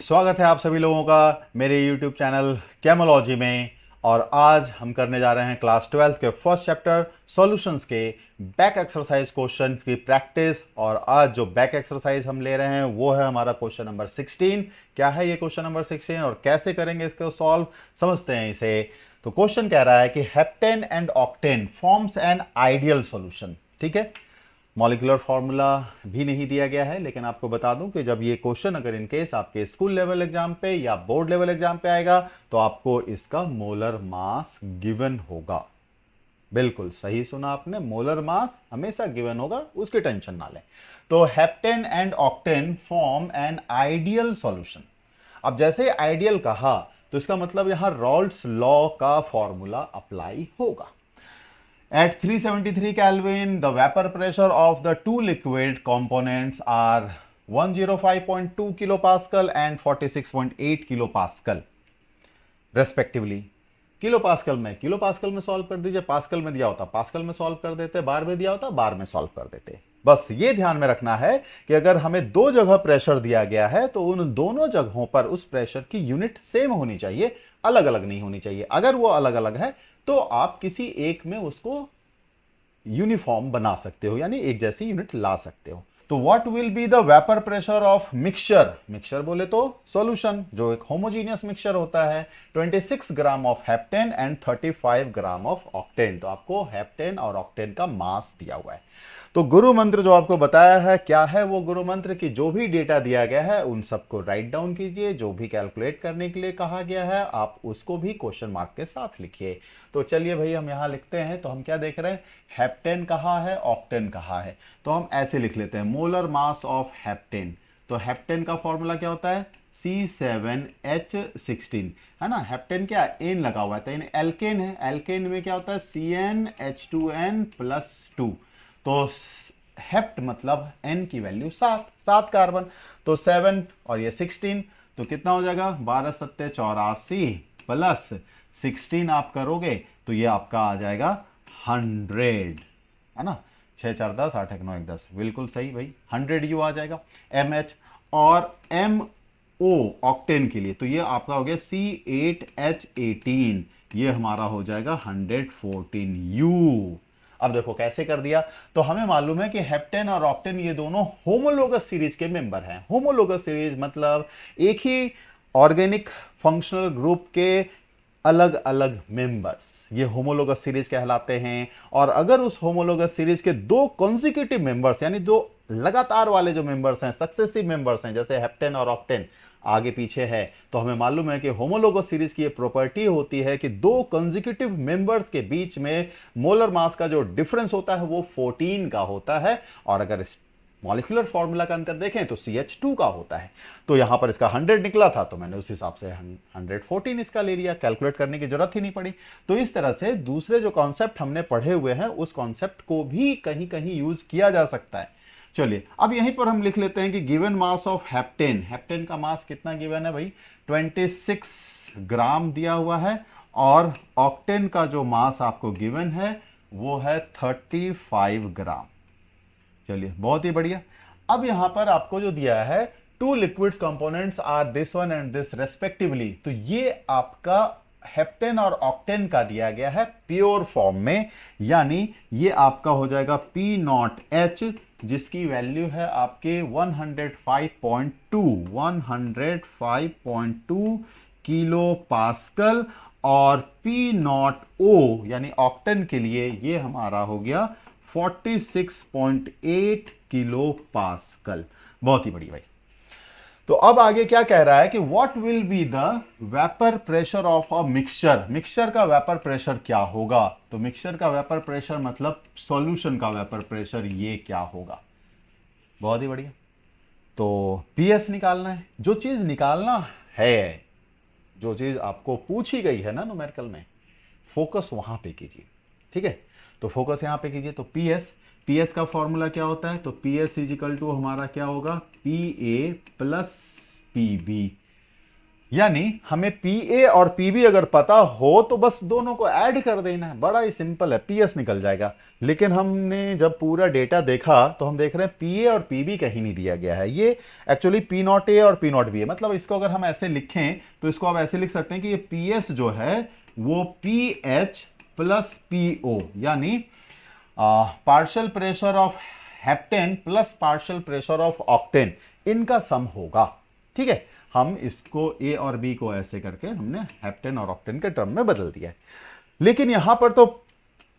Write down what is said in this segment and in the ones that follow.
स्वागत है आप सभी लोगों का मेरे YouTube चैनल केमोलॉजी में। और आज हम करने जा रहे हैं क्लास 12 के फर्स्ट चैप्टर सॉल्यूशंस के बैक एक्सरसाइज क्वेश्चन की प्रैक्टिस। और आज जो बैक एक्सरसाइज हम ले रहे हैं वो है हमारा क्वेश्चन नंबर 16। क्या है ये क्वेश्चन नंबर 16 और कैसे करेंगे इसको सॉल्व, समझते हैं इसे। तो क्वेश्चन कह रहा है कि heptane and octane forms an ideal solution. ठीक है, मॉलिक्यूलर फार्मूला भी नहीं दिया गया है, लेकिन आपको बता दूं कि जब ये क्वेश्चन अगर इन केस आपके स्कूल लेवल एग्जाम पे या बोर्ड लेवल एग्जाम पे आएगा तो आपको इसका मोलर मास गिवन होगा। बिल्कुल सही सुना आपने, मोलर मास हमेशा गिवन होगा, उसकी टेंशन ना लें। तो heptane and octane form an ideal solution. अब जैसे आइडियल कहा तो इसका मतलब यहां रॉल्ड्स लॉ का फॉर्मूला अप्लाई होगा। At 373 Kelvin, the vapor pressure of the two liquid components are 105.2 kilopascal and 46.8 kilopascal respectively. Kilo pascal में सॉल्व कर दीजिए, पास्कल में दिया होता पास्कल में सॉल्व कर देते, बार में दिया होता बार में सॉल्व कर देते। बस ये ध्यान में रखना है कि अगर हमें दो जगह प्रेशर दिया गया है तो उन दोनों जगहों पर उस प्रेशर की यूनिट सेम होनी चाहिए, अलग अलग नहीं होनी चाहिए। अगर वो अलग अलग है तो आप किसी एक में उसको यूनिफॉर्म बना सकते हो, यानी एक जैसी यूनिट ला सकते हो। तो what will be the vapour pressure of mixture, mixture बोले तो सॉल्यूशन, जो एक होमोजीनियस मिक्सचर होता है, 26 gram of heptane and 35 gram of octane. तो आपको हेप्टेन और ऑक्टेन का मास दिया हुआ है। तो गुरु मंत्र जो आपको बताया है, क्या है वो गुरु मंत्र की जो भी डेटा दिया गया है उन सबको राइट डाउन कीजिए। जो भी कैलकुलेट करने के लिए कहा गया है आप उसको भी क्वेश्चन मार्क के साथ लिखिए। तो चलिए भाई हम यहां लिखते हैं। तो हम क्या देख रहे हैं, हेप्टेन कहा है, ऑक्टेन कहा है, तो हम ऐसे लिख लेते हैं मोलर मास ऑफ हेप्टेन। तो हेप्टेन का फॉर्मूला क्या होता है, C7H16, है ना। हेप्टेन क्या एन लगा हुआ है तो एल्केन है, एल्केन में क्या होता है CnH2n+2। तो हेप्ट मतलब एन की वैल्यू 7 कार्बन, तो 7 और ये 16, तो कितना हो जाएगा 12 सत्ते 84 प्लस 16 आप करोगे तो ये आपका आ जाएगा 100, है ना। 6 4 10 8 1 9 1 10, बिल्कुल सही भाई, 100 आ जाएगा एम एच। और एम ओ ऑक्टेन के लिए तो ये आपका हो गया C8H18, ये हमारा हो जाएगा 114U। अब देखो कैसे कर दिया। तो हमें मालूम है कि हेप्टेन और ऑक्टेन ये दोनों होमोलोगस सीरीज के मेंबर हैं। होमोलोगस सीरीज मतलब एक ही ऑर्गेनिक फंक्शनल ग्रुप के अलग अलग मेंबर्स, ये होमोलोगस सीरीज कहलाते हैं। और अगर उस होमोलोगस सीरीज के दो कॉन्जिक्यूटिव मेंबर्स, यानी दो लगातार वाले जो मेंबर्स हैं, सक्सेसिव मेंबर्स हैं, जैसे हेप्टेन और ऑक्टेन आगे पीछे है, तो हमें मालूम है कि होमोलोगस सीरीज की ये प्रॉपर्टी होती है कि दो कंसेक्यूटिव मेंबर्स के बीच में मोलर मास का जो डिफरेंस होता है वो 14 का होता है। और अगर मॉलिक्यूलर फॉर्मूला का अंतर देखें तो CH2 का होता है। तो यहां पर इसका 100 निकला था तो मैंने उस हिसाब से 114 इसका ले लिया, कैलकुलेट करने की जरूरत ही नहीं पड़ी। तो इस तरह से दूसरे जो कॉन्सेप्ट हमने पढ़े हुए हैं उस कॉन्सेप्ट को भी कहीं कहीं यूज किया जा सकता है। चलिए अब यहीं पर हम लिख लेते हैं कि given mass of heptane, heptane का मास कितना गिवन है भाई, 26 ग्राम दिया हुआ है। और ऑक्टेन का जो मास आपको गिवन है वो है 35 ग्राम। चलिए बहुत ही बढ़िया। अब यहां पर आपको जो दिया है two liquids components are this one and this respectively, तो ये आपका हेप्टेन और ऑक्टेन का दिया गया है प्योर फॉर्म में, यानी ये आपका हो जाएगा P0H, जिसकी वैल्यू है आपके 105.2 किलो पास्कल। और P0O यानी ऑक्टेन के लिए ये हमारा हो गया 46.8 किलो पास्कल। बहुत ही बढ़िया भाई। तो अब आगे क्या कह रहा है कि what will be the vapour pressure of a mixture, mixture का वेपर प्रेशर क्या होगा। तो मिक्सचर का वेपर प्रेशर मतलब सॉल्यूशन का वेपर प्रेशर ये क्या होगा। बहुत ही बढ़िया। तो पीएस निकालना है, जो चीज निकालना है, जो चीज आपको पूछी गई है ना न्यूमेरिकल में, फोकस वहां पे कीजिए। ठीक है, तो फोकस यहां पे कीजिए। तो पीएस, पीएस का फॉर्मूला क्या होता है, तो पीएस इज इक्वल टू हमारा क्या होगा, P A plus P B. यानी हमें पीए और पीबी अगर पता हो तो बस दोनों को ऐड कर देना है, बड़ा ही सिंपल है, पीएस निकल जाएगा। लेकिन हमने जब पूरा डेटा देखा तो हम देख रहे हैं पीए और पीबी कहीं नहीं दिया गया है, ये एक्चुअली पी नॉट ए और पी नॉट बी है। मतलब इसको अगर हम ऐसे लिखें तो इसको आप ऐसे लिख सकते हैं कि ये पीएस जो है वो पी एच प्लस पीओ, यानी partial pressure of heptane plus partial pressure of octane, इनका सम होगा। ठीक है, हम इसको ए और बी को ऐसे करके हमने हेप्टेन और ऑक्टेन के टर्म में बदल दिया है। लेकिन यहां पर तो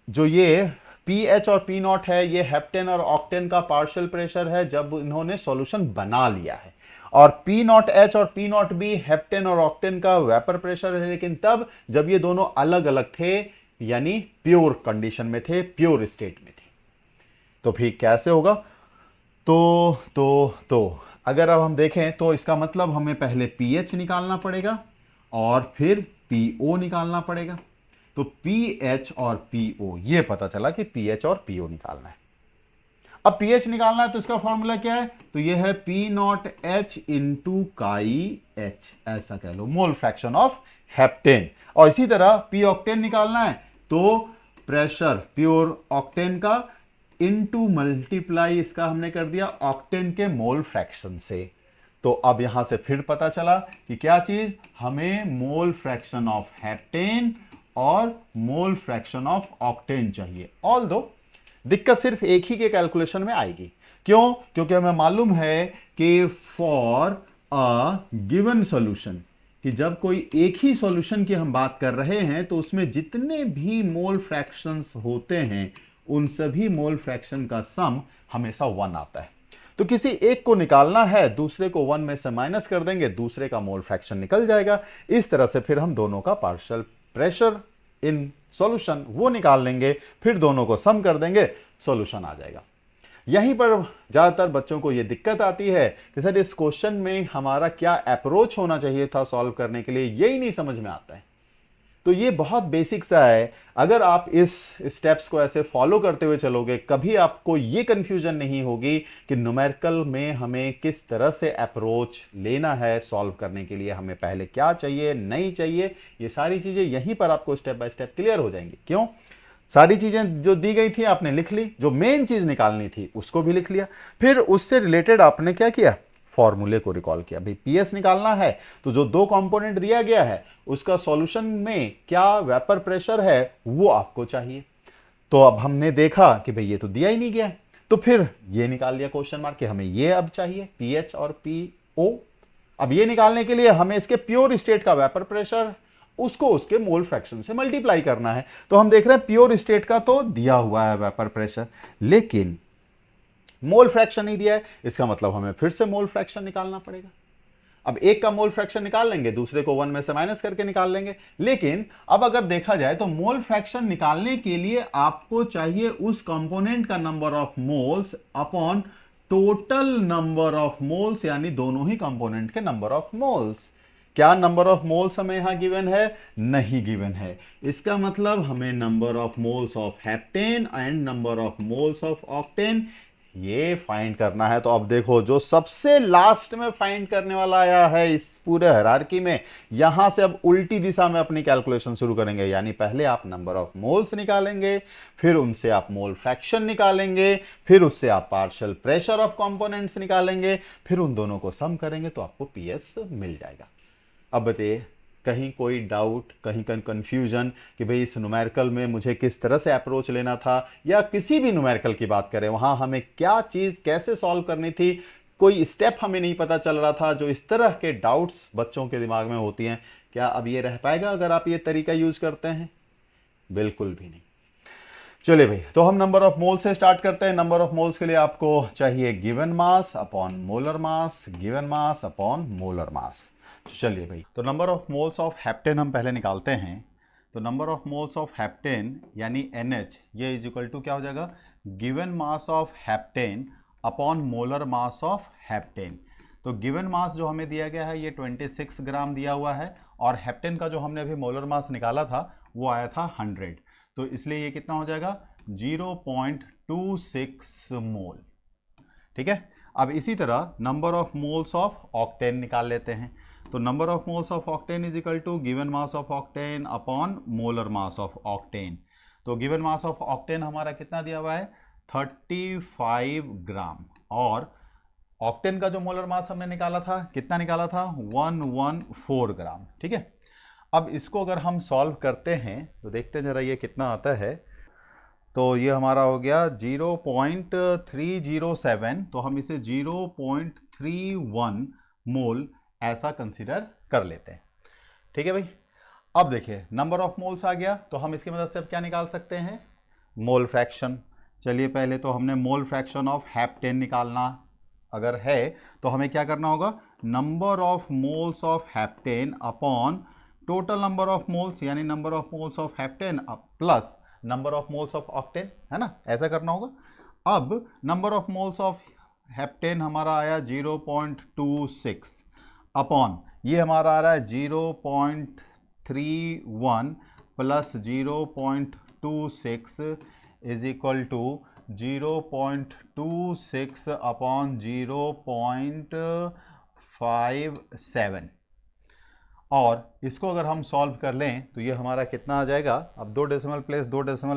जो ये पी एच और पी नॉट है, ये हेप्टेन और ऑक्टेन का पार्शियल प्रेशर है जब इन्होंने सॉल्यूशन बना लिया है, और पी नॉट एच और पी नॉट बी हेप्टेन और ऑक्टेन का वेपर प्रेशर है, लेकिन तब जब ये दोनों अलग अलग थे, यानी प्योर कंडीशन में थे, प्योर स्टेट में थे। तो फिर कैसे होगा? तो अगर अब हम देखें तो इसका मतलब हमें पहले पीएच निकालना पड़ेगा और फिर पीओ निकालना पड़ेगा। तो पीएच और पीओ, ये पता चला कि पीएच और पीओ निकालना है। अब पीएच निकालना है तो इसका फॉर्मूला क्या है? तो ये है पी नॉट एच इंटू काई एच, ऐसा कह लो, मोल फ्रैक्शन ऑफ हेप्टेन। और इसी तरह पी ऑक्टेन निकालना है तो प्रेशर प्योर ऑक्टेन का इनटू मल्टीप्लाई इसका हमने कर दिया ऑक्टेन के मोल फ्रैक्शन से। तो अब यहां से फिर पता चला कि क्या चीज, हमें मोल फ्रैक्शन ऑफ हेप्टेन और मोल फ्रैक्शन ऑफ ऑक्टेन चाहिए। ऑल्दो दिक्कत सिर्फ एक ही के कैलकुलेशन में आएगी। क्यों? क्योंकि हमें मालूम है कि फॉर अ गिवन सॉल्यूशन, कि जब कोई एक ही सॉल्यूशन की हम बात कर रहे हैं तो उसमें जितने भी मोल फ्रैक्शंस होते हैं उन सभी मोल फ्रैक्शन का सम हमेशा 1 आता है। तो किसी एक को निकालना है, दूसरे को 1 में से माइनस कर देंगे, दूसरे का मोल फ्रैक्शन निकल जाएगा। इस तरह से फिर हम दोनों का पार्शियल प्रेशर इन सॉल्यूशन वो निकाल लेंगे, फिर दोनों को सम कर देंगे, सॉल्यूशन आ जाएगा। यहीं पर ज्यादातर बच्चों को यह दिक्कत आती है कि सर इस क्वेश्चन में हमारा क्या अप्रोच होना चाहिए था सॉल्व करने के लिए, यही नहीं समझ में आता है। तो ये बहुत बेसिक सा है, अगर आप इस स्टेप्स को ऐसे फॉलो करते हुए चलोगे, कभी आपको ये कंफ्यूजन नहीं होगी कि न्यूमेरिकल में हमें किस तरह से अप्रोच लेना है सॉल्व करने के लिए, हमें पहले क्या चाहिए नहीं चाहिए, ये सारी चीजें यहीं पर आपको स्टेप बाय स्टेप क्लियर हो जाएंगी। क्यों? सारी चीजें जो दी गई थी आपने लिख ली, जो मेन चीज निकालनी थी उसको भी लिख लिया, फिर उससे रिलेटेड आपने क्या किया, फॉर्मूले को रिकॉल किया। भाई पीएस निकालना है तो जो दो कंपोनेंट दिया गया है उसका सॉल्यूशन में क्या वेपर प्रेशर है वो आपको चाहिए। तो अब हमने देखा कि भाई ये तो दिया ही नहीं गया, तो फिर ये निकाल लिया क्वेश्चन मार्क कि हमें ये अब चाहिए पीएच और पीओ। अब ये निकालने के लिए हमें इसके प्योर स्टेट का वेपर प्रेशर उसको उसके मोल फ्रैक्शन से मल्टीप्लाई करना है। तो हम देख रहे हैं प्योर स्टेट का तो दिया हुआ है वेपर प्रेशर, लेकिन मोल फ्रैक्शन नहीं दिया है, इसका मतलब हमें फिर से मोल फ्रैक्शन निकालना पड़ेगा। अब एक का मोल फ्रैक्शन निकाल लेंगे, दूसरे को 1 में से माइनस करके निकाल लेंगे। लेकिन अब अगर देखा जाए तो मोल फ्रैक्शन निकालने के लिए आपको चाहिए उस कंपोनेंट का number of moles upon total number of moles, यानी दोनों ही कंपोनेंट के नंबर ऑफ मोल्स। क्या नंबर ऑफ मोल्स हमें यहां गिवन है? नहीं गिवन है। इसका मतलब हमें number of moles of heptane and number of moles of octane ये फाइंड करना है। तो अब देखो, जो सबसे लास्ट में फाइंड करने वाला आया है इस पूरे हायरार्की में, यहां से अब उल्टी दिशा में अपनी कैलकुलेशन शुरू करेंगे। यानी पहले आप नंबर ऑफ मोल्स निकालेंगे, फिर उनसे आप मोल फ्रैक्शन निकालेंगे, फिर उससे आप पार्शियल प्रेशर ऑफ कंपोनेंट्स निकालेंगे, फिर उन दोनों को सम करेंगे तो आपको पीएस मिल जाएगा। अब बताइए, कहीं कोई डाउट, कहीं कंफ्यूजन कि भाई इस न्यूमेरिकल में मुझे किस तरह से अप्रोच लेना था, या किसी भी न्यूमेरिकल की बात करें वहां हमें क्या चीज कैसे सॉल्व करनी थी, कोई स्टेप हमें नहीं पता चल रहा था, जो इस तरह के डाउट्स बच्चों के दिमाग में होती हैं, क्या अब ये रह पाएगा अगर आप ये तरीका यूज करते हैं? बिल्कुल भी नहीं। चलिए भाई, तो हम नंबर ऑफ मोल्स से स्टार्ट करते हैं। नंबर ऑफ मोल्स के लिए आपको चाहिए गिवन मास अपॉन मोलर मास, गिवन मास अपॉन मोलर मास। चलिए भाई, तो number of moles of heptane हम पहले निकालते हैं। तो number of moles of heptane यानी NH, ये इज इक्वल टू क्या हो जाएगा, given mass of heptane upon molar mass of heptane. तो गिवन मास जो हमें दिया गया है ये 26 ग्राम दिया हुआ है, और हेप्टेन का जो हमने अभी मोलर मास निकाला था वो आया था 100। तो इसलिए ये कितना हो जाएगा, 0.26 मोल। ठीक है। अब इसी तरह number of moles of octane निकाल लेते हैं। तो number of moles of octane is equal to given mass of octane upon molar mass of octane. तो गिवन मास ऑफ ऑक्टेन हमारा कितना दिया हुआ है 35 ग्राम, और ऑक्टेन का जो मोलर मास हमने निकाला था कितना निकाला था 114 ग्राम। ठीक है, अब इसको अगर हम सॉल्व करते हैं तो देखते हैं जरा ये कितना आता है। तो ये हमारा हो गया 0.307, तो हम इसे 0.31 मोल ऐसा कंसिडर कर लेते हैं। ठीक है भाई, अब देखिए नंबर ऑफ मोल्स आ गया, तो हम इसकी मदद से अब क्या निकाल सकते हैं मोल फ्रैक्शन। चलिए पहले तो हमने मोल फ्रैक्शन ऑफ हेप्टेन निकालना अगर है तो हमें क्या करना होगा, number of moles of heptane upon total number of moles, यानी number of moles of heptane plus number of moles of octane, है ना, ऐसा करना होगा। अब number of moles of heptane हमारा आया 0.26 अपॉन ये हमारा आ रहा है 0.31 plus 0.26 is equal to 0.26 upon 0.57, और इसको अगर हम सॉल्व कर लें तो ये हमारा कितना आ जाएगा। अब दो डेसिमल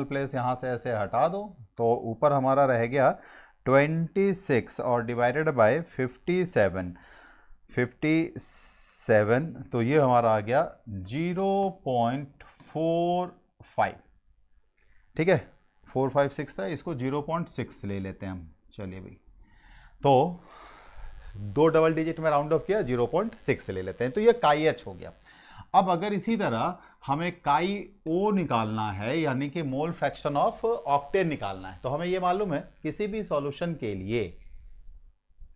प्लेस यहाँ से ऐसे हटा दो, तो ऊपर हमारा रह गया 26 और डिवाइडेड बाय 57, तो ये हमारा आ गया 0.45। ठीक है, 456 था, इसको 0.6 ले लेते हैं हम। चलिए भाई, तो दो डबल डिजिट में राउंड ऑफ किया, 0.6 ले लेते हैं, तो ये काई एच हो गया। अब अगर इसी तरह हमें काई ओ निकालना है, यानी कि मोल फ्रैक्शन ऑफ ऑक्टेन निकालना है, तो हमें ये मालूम है किसी भी सॉल्यूशन के लिए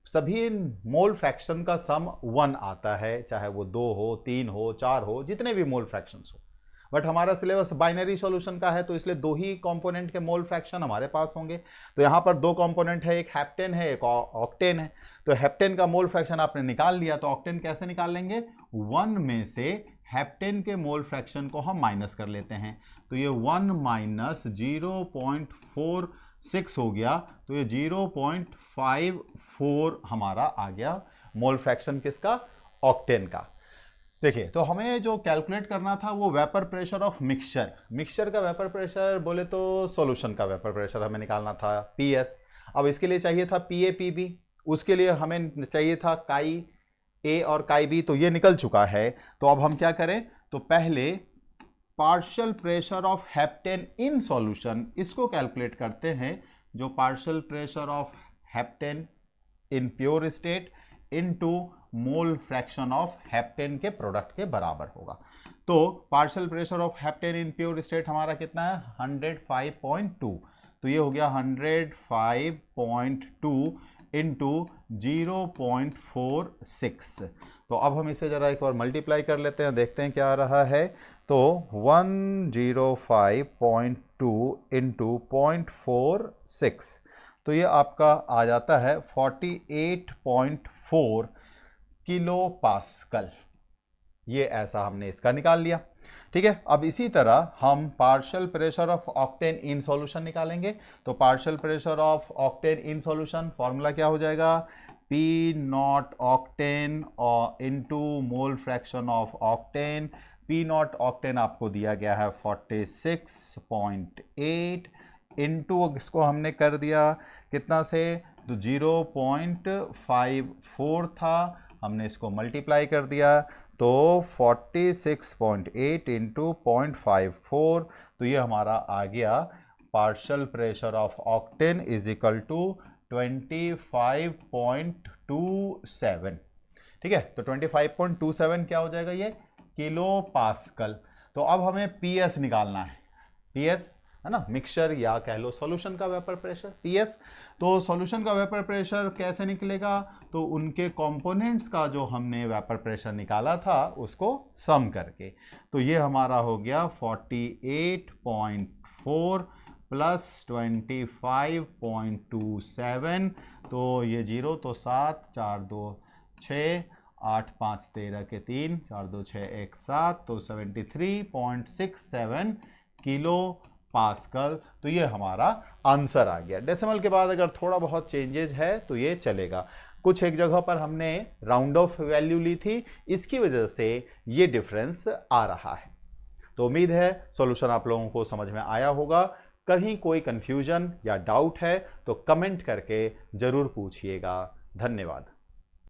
सभी मोल फ्रैक्शन का सम 1 आता है, चाहे वो 2 हो, 3 हो, 4 हो, जितने भी मोल फ्रैक्शंस हो। बट हमारा सिलेबस बाइनरी सॉल्यूशन का है, तो इसलिए दो ही कंपोनेंट के मोल फ्रैक्शन हमारे पास होंगे। तो यहाँ पर दो कंपोनेंट है, एक हेप्टेन है, एक ऑक्टेन है। तो हेप्टेन का मोल फ्रैक्शन आपने निकाल लिया, तो ऑक्टेन कैसे निकाल लेंगे, 1 में से हेप्टेन के मोल फ्रैक्शन को हम माइनस कर लेते हैं, तो ये 1 माइनस 0.46 हो गया, तो ये 0.54 हमारा आ गया मोल फ्रैक्शन किसका, ऑक्टेन का। देखिए, तो हमें जो कैलकुलेट करना था वो वेपर प्रेशर ऑफ मिक्सचर का वेपर प्रेशर बोले तो सॉल्यूशन का वेपर प्रेशर हमें निकालना था पीएस। अब इसके लिए चाहिए था पीए पीबी, उसके लिए हमें चाहिए था काई ए और काई बी, तो ये निकल चुका है। तो अब हम क्या करें, तो पहले partial pressure of heptane in solution इसको कैलकुलेट करते हैं, जो partial pressure of heptane in pure state into mole fraction of heptane के प्रोडक्ट के बराबर होगा। तो partial pressure of heptane in pure state हमारा कितना है 105.2, तो ये हो गया 105.2 इंटू 0.46। तो अब हम इसे जरा एक बार मल्टीप्लाई कर लेते हैं, देखते हैं क्या आ रहा है। तो 105.2 इंटू 0.46, तो ये आपका आ जाता है 48.4 किलो पास्कल। ये ऐसा हमने इसका निकाल लिया। ठीक है, अब इसी तरह हम partial pressure of octane in solution निकालेंगे। तो partial pressure of octane in solution formula क्या हो जाएगा, P not octane into mole fraction of octane. P not octane आपको दिया गया है 46.8 इंटू इसको हमने कर दिया कितना से, तो 0.54 था, हमने इसको मल्टीप्लाई कर दिया, तो 46.8 इंटू 0.54, तो ये हमारा आ गया partial pressure of octane is equal to 25.27। ठीक है, तो 25.27 क्या हो जाएगा, ये किलो पास्कल। तो अब हमें पीएस निकालना है, पीएस है ना, मिक्सचर या कह लो सॉल्यूशन का वेपर प्रेशर पीएस। तो सॉल्यूशन का वेपर प्रेशर कैसे निकलेगा, तो उनके कंपोनेंट्स का जो हमने वेपर प्रेशर निकाला था उसको सम करके, तो ये हमारा हो गया 48.4 प्लस 25.27, तो ये 0 तो 7, 4 2 6, 8 5 13 के 3, 4 2 6 1 7, तो 73.67 किलो पास्कल। तो ये हमारा आंसर आ गया। डेसिमल के बाद अगर थोड़ा बहुत चेंजेज है तो ये चलेगा। कुछ एक जगह पर हमने राउंड ऑफ वैल्यू ली थी, इसकी वजह से ये डिफरेंस आ रहा है। तो उम्मीद है सॉल्यूशन आप लोगों को समझ में आया होगा। कहीं कोई कंफ्यूजन या डाउट है तो कमेंट करके जरूर पूछिएगा। धन्यवाद।